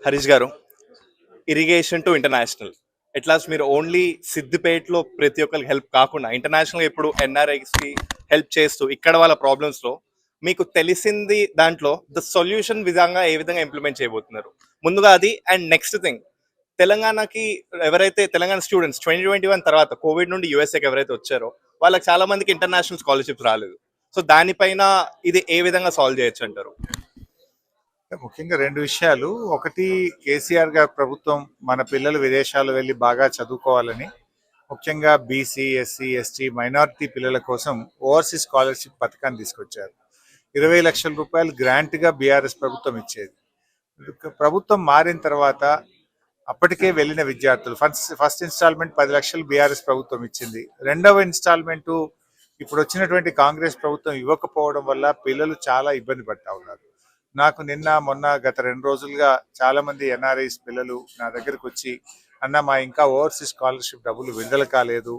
హరీష్ గారు, irrigation to international atlas మీరు only సిద్దిపేటలో ప్రతి ఒక్కరికి హెల్ప్ కాకుండా ఇంటర్నేషనల్ ఇప్పుడు ఎన్ఆర్ఐస్కి హెల్ప్ చేస్తూ ఇక్కడ వాళ్ళ ప్రాబ్లమ్స్లో మీకు తెలిసింది దాంట్లో ద సొల్యూషన్ విధంగా ఏ విధంగా ఇంప్లిమెంట్ చేయబోతున్నారు ముందుగా అది. అండ్ నెక్స్ట్ థింగ్, తెలంగాణకి ఎవరైతే తెలంగాణ స్టూడెంట్స్ 2021 తర్వాత కోవిడ్ నుండి యూఎస్ఏకి ఎవరైతే వచ్చారో వాళ్ళకి చాలా మందికి ఇంటర్నేషనల్ స్కాలర్షిప్స్ రాలేదు. సో దానిపైన ఇది ఏ విధంగా సాల్వ్ చేయొచ్చు అంటారు? ముఖ్యంగా రెండు విషయాలు. ఒకటి, కేసీఆర్ గారి ప్రభుత్వం మన పిల్లలు విదేశాలు వెళ్ళి బాగా చదువుకోవాలని, ముఖ్యంగా బీసీ, ఎస్సీ, ఎస్టీ, మైనారిటీ పిల్లల కోసం ఓవర్సీస్ స్కాలర్షిప్ పథకాన్ని తీసుకొచ్చారు. 20 లక్షల రూపాయలు గ్రాంట్గా బీఆర్ఎస్ ప్రభుత్వం ఇచ్చేది. ప్రభుత్వం మారిన తర్వాత అప్పటికే వెళ్ళిన విద్యార్థులు ఫస్ట్ ఇన్స్టాల్మెంట్ 10 లక్షలు బీఆర్ఎస్ ప్రభుత్వం ఇచ్చింది. రెండవ ఇన్స్టాల్మెంటు ఇప్పుడు వచ్చినటువంటి కాంగ్రెస్ ప్రభుత్వం ఇవ్వకపోవడం వల్ల పిల్లలు చాలా ఇబ్బంది పడతా ఉన్నారు. నాకు నిన్న మొన్న గత 2 రోజులుగా చాలా మంది ఎన్ఆర్ఐస్ పిల్లలు నా దగ్గరకు వచ్చి, అన్న మా ఇంకా ఓవర్సీస్ స్కాలర్షిప్ డబ్బులు విడుదల కాలేదు,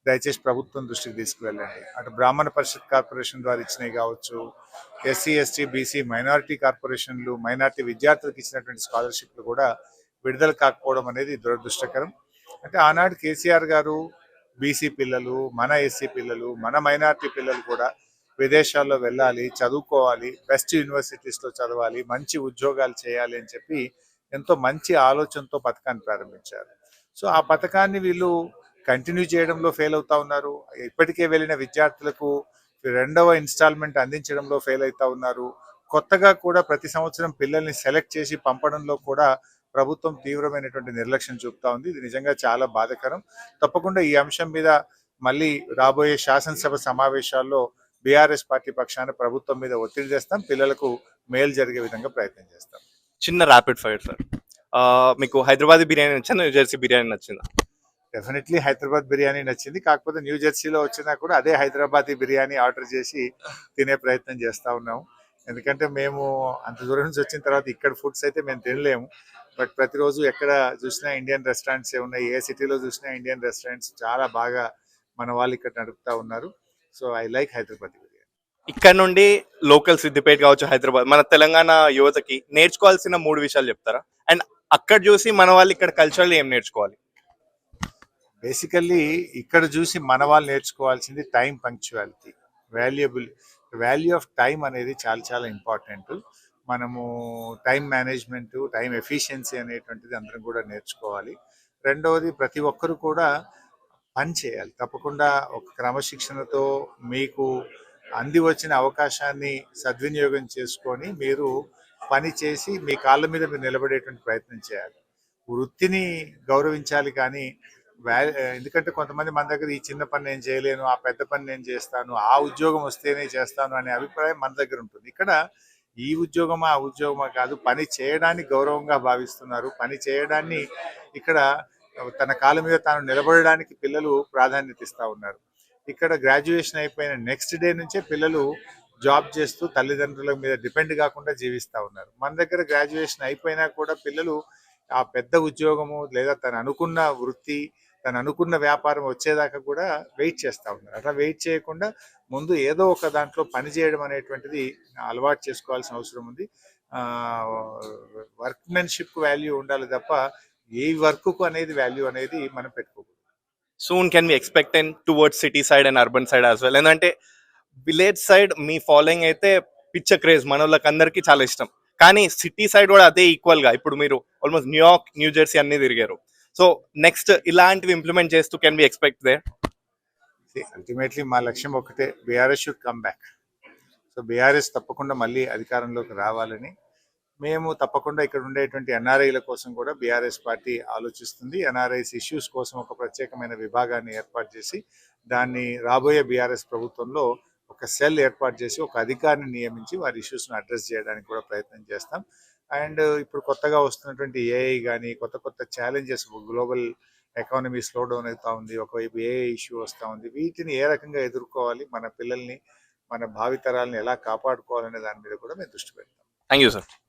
దయచేసి ప్రభుత్వం దృష్టికి తీసుకువెళ్ళండి. అటు బ్రాహ్మణ పరిషత్ కార్పొరేషన్ ద్వారా ఇచ్చినవి కావచ్చు, ఎస్సీ, ఎస్టీ, బీసీ, మైనారిటీ కార్పొరేషన్లు, మైనారిటీ విద్యార్థులకు ఇచ్చినటువంటి స్కాలర్షిప్లు కూడా విడుదల కాకపోవడం అనేది దురదృష్టకరం. అంటే ఆనాడు కేసీఆర్ గారు బీసీ పిల్లలు, మన ఎస్సీ పిల్లలు, మన మైనారిటీ పిల్లలు కూడా విదేశాల్లో వెళ్ళాలి, చదువుకోవాలి, బెస్ట్ యూనివర్సిటీస్లో చదవాలి, మంచి ఉద్యోగాలు చేయాలి అని చెప్పి ఎంతో మంచి ఆలోచనతో పథకాన్ని ప్రారంభించారు. సో ఆ పథకాన్ని వీళ్ళు కంటిన్యూ చేయడంలో ఫెయిల్ అవుతా ఉన్నారు. ఇప్పటికే వెళ్ళిన విద్యార్థులకు రెండవ ఇన్స్టాల్మెంట్ అందించడంలో ఫెయిల్ అవుతా ఉన్నారు. కొత్తగా కూడా ప్రతి సంవత్సరం పిల్లల్ని సెలెక్ట్ చేసి పంపడంలో కూడా ప్రభుత్వం తీవ్రమైనటువంటి నిర్లక్ష్యం చూపుతా ఉంది. ఇది నిజంగా చాలా బాధాకరం. తప్పకుండా ఈ అంశం మీద మళ్ళీ రాబోయే శాసనసభ సమావేశాల్లో బీఆర్ఎస్ పార్టీ పక్షాన ప్రభుత్వం మీద ఒత్తిడి చేస్తాం, పిల్లలకు మేలు జరిగే విధంగా ప్రయత్నం చేస్తాం. చిన్న ర్యాపిడ్ ఫైర్ సార్, మీకు హైదరాబాద్ బిర్యానీ నచ్చిందా, న్యూ జెర్సీ బిర్యానీ నచ్చిందా? డెఫినెట్లీ హైదరాబాద్ బిర్యానీ నచ్చింది. కాకపోతే న్యూ జెర్సీలో వచ్చినా కూడా అదే హైదరాబాదీ బిర్యానీ ఆర్డర్ చేసి తినే ప్రయత్నం చేస్తూ ఉన్నాము. ఎందుకంటే మేము అంత దూరం నుంచి వచ్చిన తర్వాత ఇక్కడ ఫుడ్స్ అయితే మేము తినలేము. బట్ ప్రతిరోజు ఎక్కడ చూసినా ఇండియన్ రెస్టారెంట్సే ఉన్నాయి. ఏ సిటీలో చూసినా ఇండియన్ రెస్టారెంట్స్ చాలా బాగా మన వాళ్ళు ఇక్కడ నడుపుతా ఉన్నారు. So I like Hyderabad biryani. ఇక్కడ నుండి లోకల్ సిద్దిపేట కావచ్చు, హైదరాబాద్, మన తెలంగాణ యువతకి నేర్చుకోవాల్సిన 3 విషయాలు చెప్తారా? అండ్ అక్కడ చూసి మన వాళ్ళు ఇక్కడ కల్చరల్ ఏం నేర్చుకోవాలి? బేసికల్లీ ఇక్కడ చూసి మన వాళ్ళు నేర్చుకోవాల్సింది time punctuality, value of time అనేది చాలా చాలా ఇంపార్టెంట్. మనము టైం మేనేజ్మెంటు, టైం ఎఫిషియన్సీ అనేటువంటిది అందరం కూడా నేర్చుకోవాలి. రెండవది, ప్రతి ఒక్కరు కూడా పని చేయాలి. తప్పకుండా ఒక క్రమశిక్షణతో మీకు అంది వచ్చిన అవకాశాన్ని సద్వినియోగం చేసుకొని మీరు పని చేసి మీ కాళ్ళ మీద మీరు నిలబడేటువంటి ప్రయత్నం చేయాలి. వృత్తిని గౌరవించాలి, కానీ ఎందుకంటే కొంతమంది మన దగ్గర ఈ చిన్న పని నేను చేయలేను, ఆ పెద్ద పని నేను చేస్తాను, ఆ ఉద్యోగం వస్తేనే చేస్తాను అనే అభిప్రాయం మన దగ్గర ఉంటుంది. ఇక్కడ ఈ ఉద్యోగమా ఆ ఉద్యోగమా కాదు, పని చేయడాన్ని గౌరవంగా భావిస్తున్నారు. పని చేయడాన్ని ఇక్కడ తన కాళ్ళ మీద తాను నిలబడడానికి పిల్లలు ప్రాధాన్యత ఇస్తూ ఉన్నారు. ఇక్కడ గ్రాడ్యుయేషన్ అయిపోయిన నెక్స్ట్ డే నుంచే పిల్లలు జాబ్ చేస్తూ తల్లిదండ్రుల మీద డిపెండ్ కాకుండా జీవిస్తూ ఉన్నారు. మన దగ్గర గ్రాడ్యుయేషన్ అయిపోయినా కూడా పిల్లలు ఆ పెద్ద ఉద్యోగము లేదా తను అనుకున్న వృత్తి, తను అనుకున్న వ్యాపారం వచ్చేదాకా కూడా వెయిట్ చేస్తూ ఉన్నారు. అట్లా వెయిట్ చేయకుండా ముందు ఏదో ఒక దాంట్లో పని చేయడం అనేటువంటిది అలవాటు చేసుకోవాల్సిన అవసరం ఉంది. వర్క్మెన్షిప్ వాల్యూ ఉండాలి తప్ప ఏ వర్క్కు అనేది వాల్యూ అనేది మనం పెట్టుకోకూడదు. Soon can we expect in towards city side and urban side as well? ఎందుకంటే విలేజ్ సైడ్ మీ ఫాలోయింగ్ అయితే పిచ్చ క్రేజ్, మన వాళ్ళకి అందరికీ చాలా ఇష్టం. కానీ సిటీ సైడ్ కూడా అదే ఈక్వల్ గా ఇప్పుడు మీరు ఆల్మోస్ట్ న్యూయార్క్, న్యూ జెర్సీ అన్ని తిరిగారు. సో నెక్స్ట్ ఇలాంటివి ఇంప్లిమెంట్ చేస్తూ can be expect they? Ultimately మా లక్ష్యం ఒకటే, BRS should come back. So BRS తప్పకుండా మళ్ళీ అధికారంలోకి రావాలని మేము తప్పకుండా ఇక్కడ ఉండేటువంటి ఎన్ఆర్ఐల కోసం కూడా బీఆర్ఎస్ పార్టీ ఆలోచిస్తుంది. ఎన్ఆర్ఐస్ ఇష్యూస్ కోసం ఒక ప్రత్యేకమైన విభాగాన్ని ఏర్పాటు చేసి దాన్ని రాబోయే బీఆర్ఎస్ ప్రభుత్వంలో ఒక సెల్ ఏర్పాటు చేసి ఒక అధికారిని నియమించి వారి ఇష్యూస్ను అడ్రస్ చేయడానికి కూడా ప్రయత్నం చేస్తాం. అండ్ ఇప్పుడు కొత్తగా వస్తున్నటువంటి ఏఐ కానీ కొత్త కొత్త challenges, global economy slow down అవుతా ఉంది, ఒకవైపు ఏఐ ఇష్యూ వస్తూ ఉంది, వీటిని ఏ రకంగా ఎదుర్కోవాలి, మన పిల్లల్ని మన భావితరాలను ఎలా కాపాడుకోవాలనే దాని మీద కూడా మేము దృష్టి పెడతాం. Thank you sir.